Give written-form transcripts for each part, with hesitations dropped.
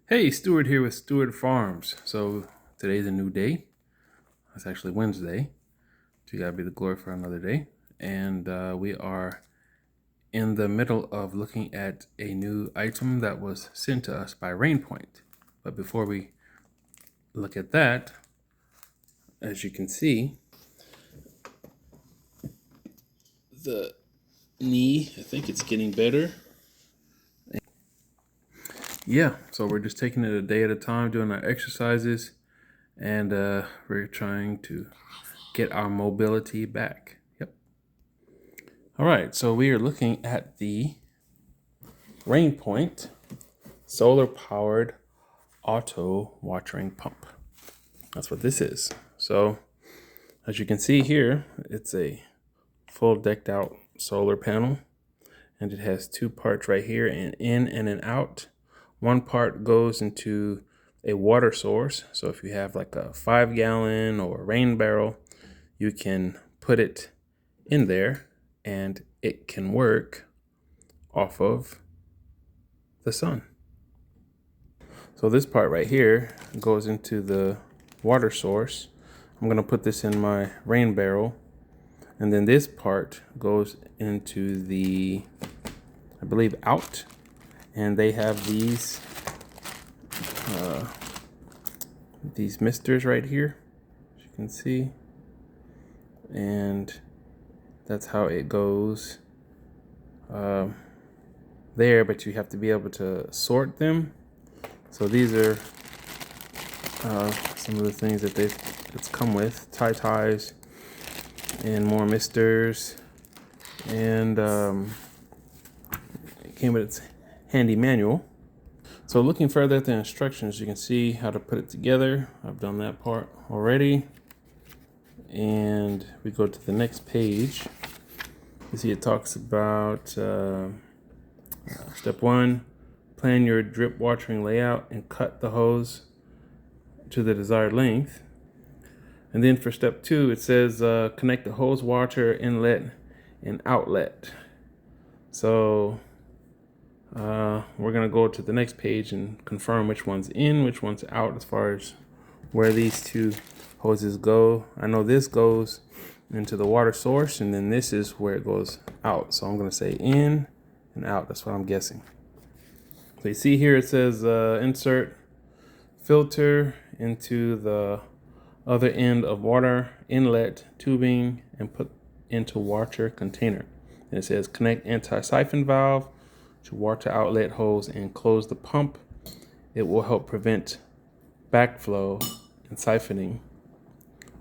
Hey, Steward here with Steward Farms. So today's a new day. It's actually Wednesday. To God be the glory for another day. And we are in the middle of looking at a new item that was sent to us by Rainpoint. But before we look at that, as you can see, the knee, I think it's getting better. Yeah, so we're just taking it a day at a time, doing our exercises, and we're trying to get our mobility back. Yep. All right, so we are looking at the Rainpoint solar powered auto watering pump. That's what this is. So as you can see here, it's a full decked out solar panel, and it has two parts right here, an in and an out. One part goes into a water source. So if you have like a 5-gallon or a rain barrel, you can put it in there and it can work off of the sun. So this part right here goes into the water source. I'm going to put this in my rain barrel, and then this part goes into the, I believe, out. And they have these misters right here, as you can see, and that's how it goes there. But you have to be able to sort them. So these are some of the things that it's come with: ties and more misters, and it came with its handy manual. So looking further at the instructions, you can see how to put it together. I've done that part already. And we go to the next page. You see it talks about step 1, plan your drip watering layout and cut the hose to the desired length. And then for step 2, it says connect the hose water inlet and outlet. So we're going to go to the next page and confirm which one's in, which one's out, as far as where these two hoses go. I know this goes into the water source, and then this is where it goes out. So I'm going to say in and out. That's what I'm guessing. So you see here it says insert filter into the other end of water inlet tubing and put into water container. And it says connect anti-siphon valve to water outlet hose and close the pump. It will help prevent backflow and siphoning.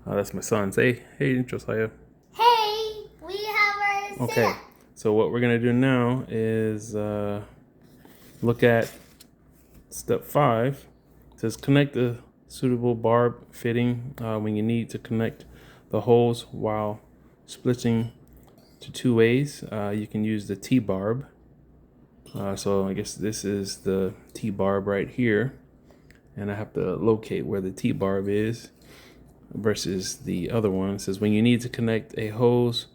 That's my son. Say, hey, Josiah. Hey, we have our Okay, so what we're gonna do now is look at step 5. It says connect the suitable barb fitting when you need to connect the hose while splitting to 2 ways. You can use the T-barb. So I guess this is the T-barb right here, and I have to locate where the T-barb is versus the other one. It says when you need to connect a hose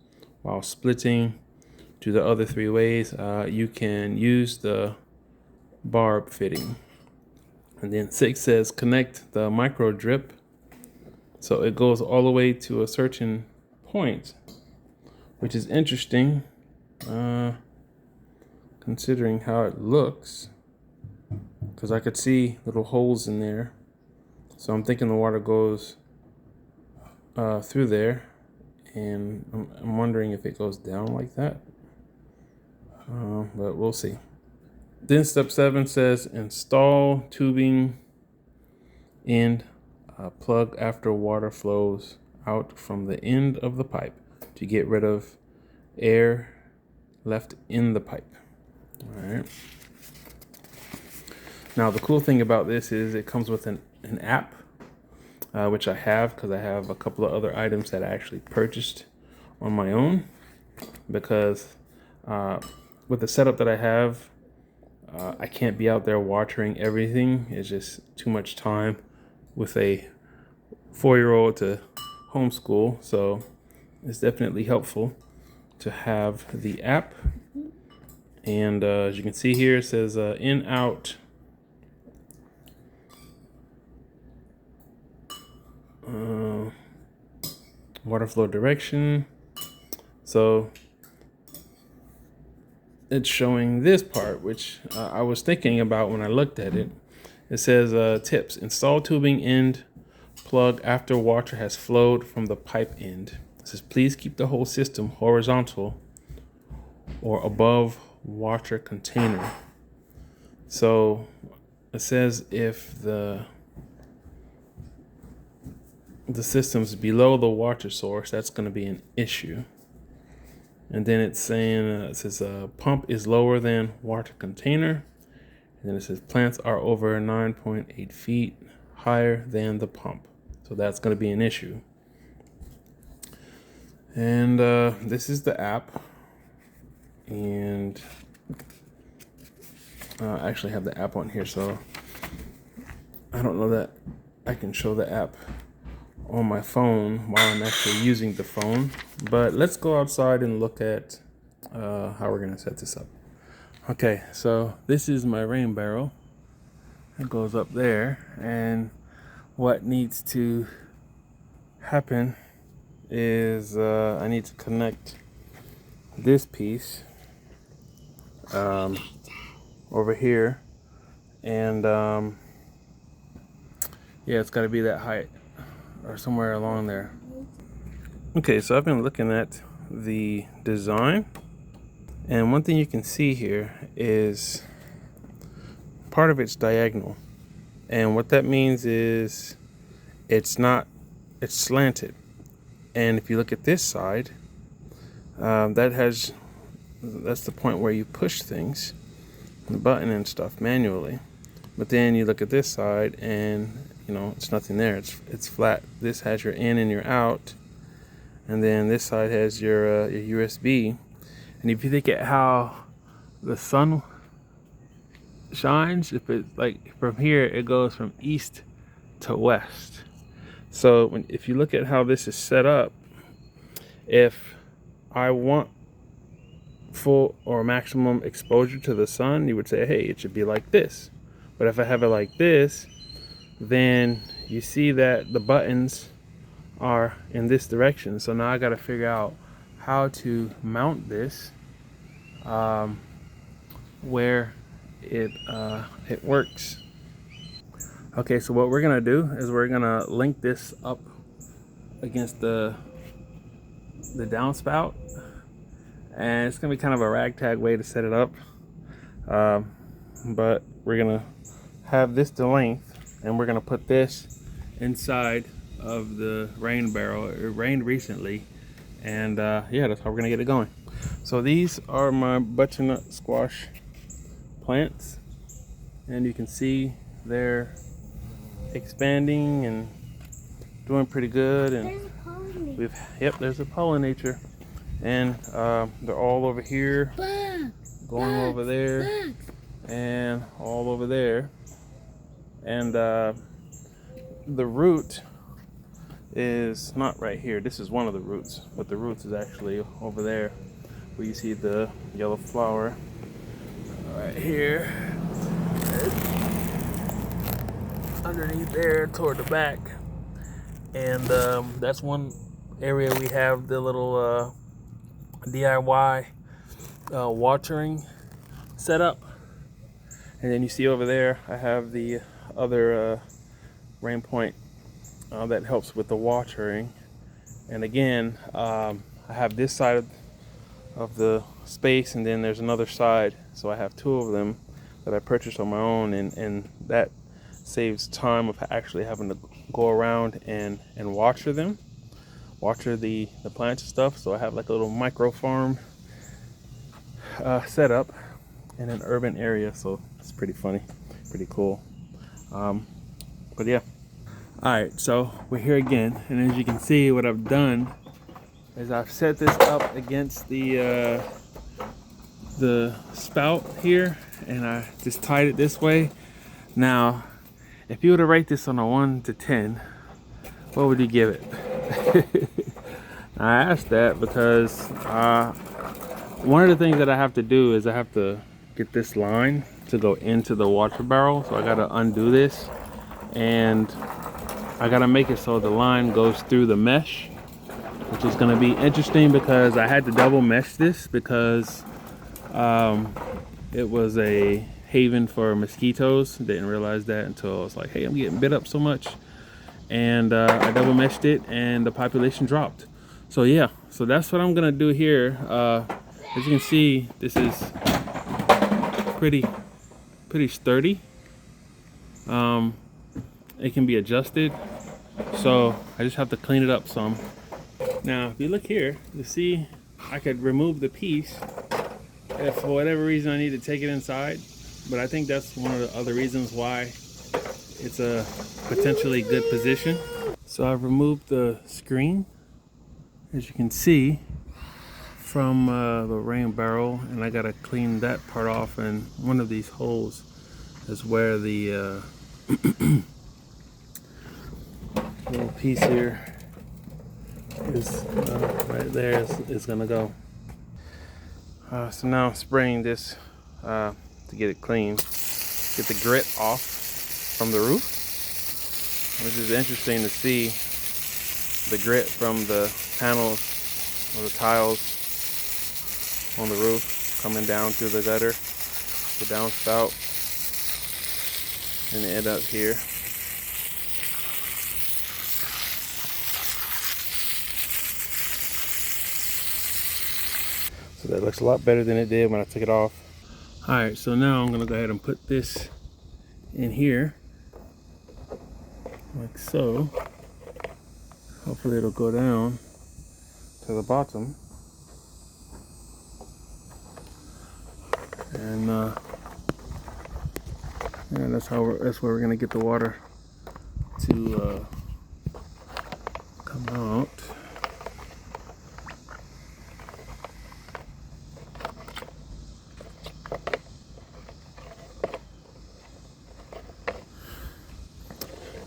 while splitting to the other 3 ways, you can use the barb fitting. And then 6 says connect the micro drip. So it goes all the way to a certain point, which is interesting considering how it looks, because I could see little holes in there. So I'm thinking the water goes through there, and I'm wondering if it goes down like that, but we'll see. Then step 7 says install tubing end plug after water flows out from the end of the pipe to get rid of air left in the pipe. All right. Now the cool thing about this is it comes with an app, which I have, because I have a couple of other items that I actually purchased on my own, because with the setup that I have, I can't be out there watering everything. It's just too much time with a 4-year-old to homeschool. So it's definitely helpful to have the app. And as you can see here, it says in, out, water flow direction. So it's showing this part, which I was thinking about when I looked at it. It says tips: install tubing end plug after water has flowed from the pipe end. It says please keep the whole system horizontal or above water container. So it says if the system's below the water source, that's going to be an issue. And then it's saying, it says pump is lower than water container. And then it says plants are over 9.8 feet higher than the pump. So that's going to be an issue. And this is the app. And I actually have the app on here, so I don't know that I can show the app on my phone while I'm actually using the phone. But let's go outside and look at how we're going to set this up. Okay, so this is my rain barrel. It goes up there, and what needs to happen is I need to connect this piece over here, and yeah, it's got to be that height or somewhere along there. Okay, so I've been looking at the design, and one thing you can see here is part of it's diagonal, and what that means is it's slanted. And if you look at this side, that's the point where you push things, the button and stuff, manually. But then you look at this side, and you know, it's nothing there. It's flat. This has your in and your out, and then this side has your USB. And if you think at how the sun shines, if it's like from here, it goes from east to west. So if you look at how this is set up, if I want full or maximum exposure to the sun, you would say, hey, it should be like this. But if I have it like this, then you see that the buttons are in this direction. So now I got to figure out how to mount this where it works. Okay, so what we're gonna do is we're gonna link this up against the downspout, and it's gonna be kind of a ragtag way to set it up, but we're gonna have this to length, and we're gonna put this inside of the rain barrel. It rained recently, and yeah, that's how we're gonna get it going. So these are my butternut squash plants, and you can see they're expanding and doing pretty good. And there's a pollinator, and they're all over here, going over there, and all over there. And the root is not right here. This is one of the roots, but the roots is actually over there where you see the yellow flower right here. It's underneath there toward the back, and that's one area we have the little DIY watering setup. And then you see over there I have the other Rainpoint that helps with the watering. And again, I have this side of the space, and then there's another side, so I have two of them that I purchased on my own, and that saves time of actually having to go around and water the plants and stuff. So I have like a little micro farm set up in an urban area, so it's pretty funny, pretty cool. But yeah, all right, so we're here again, and as you can see, what I've done is I've set this up against the spout here, and I just tied it this way. Now, if you were to rate this on a 1 to 10, what would you give it? I asked that because one of the things that I have to do is I have to get this line to go into the water barrel, so I got to undo this, and I gotta make it so the line goes through the mesh, which is gonna be interesting because I had to double mesh this because it was a haven for mosquitoes. Didn't realize that until I was like, hey, I'm getting bit up so much. And I double meshed it and the population dropped. So yeah, so that's what I'm gonna do here. As you can see, this is pretty sturdy. It can be adjusted, so I just have to clean it up some. Now if you look here, you see I could remove the piece if for whatever reason I need to take it inside, but I think that's one of the other reasons why it's a potentially good position. So I've removed the screen, as you can see, from the rain barrel, and I gotta clean that part off, and one of these holes is where the little piece here is right there is gonna go. So now I'm spraying this to get it clean, get the grit off from the roof, which is interesting to see the grit from the panels or the tiles on the roof coming down through the gutter, the downspout, and end up here. So that looks a lot better than it did when I took it off. Alright, so now I'm gonna go ahead and put this in here, like so. Hopefully it'll go down to the bottom. And yeah, that's where we're gonna get the water to come out.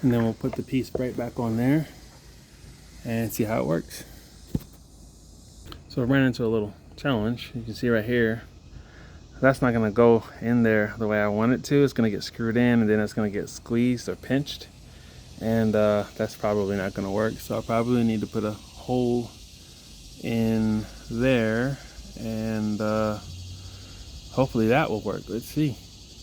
And then we'll put the piece right back on there and see how it works. So I ran into a little challenge. You can see right here, that's not gonna go in there the way I want it to. It's gonna get screwed in and then it's gonna get squeezed or pinched. And that's probably not gonna work. So I probably need to put a hole in there, and hopefully that will work. Let's see.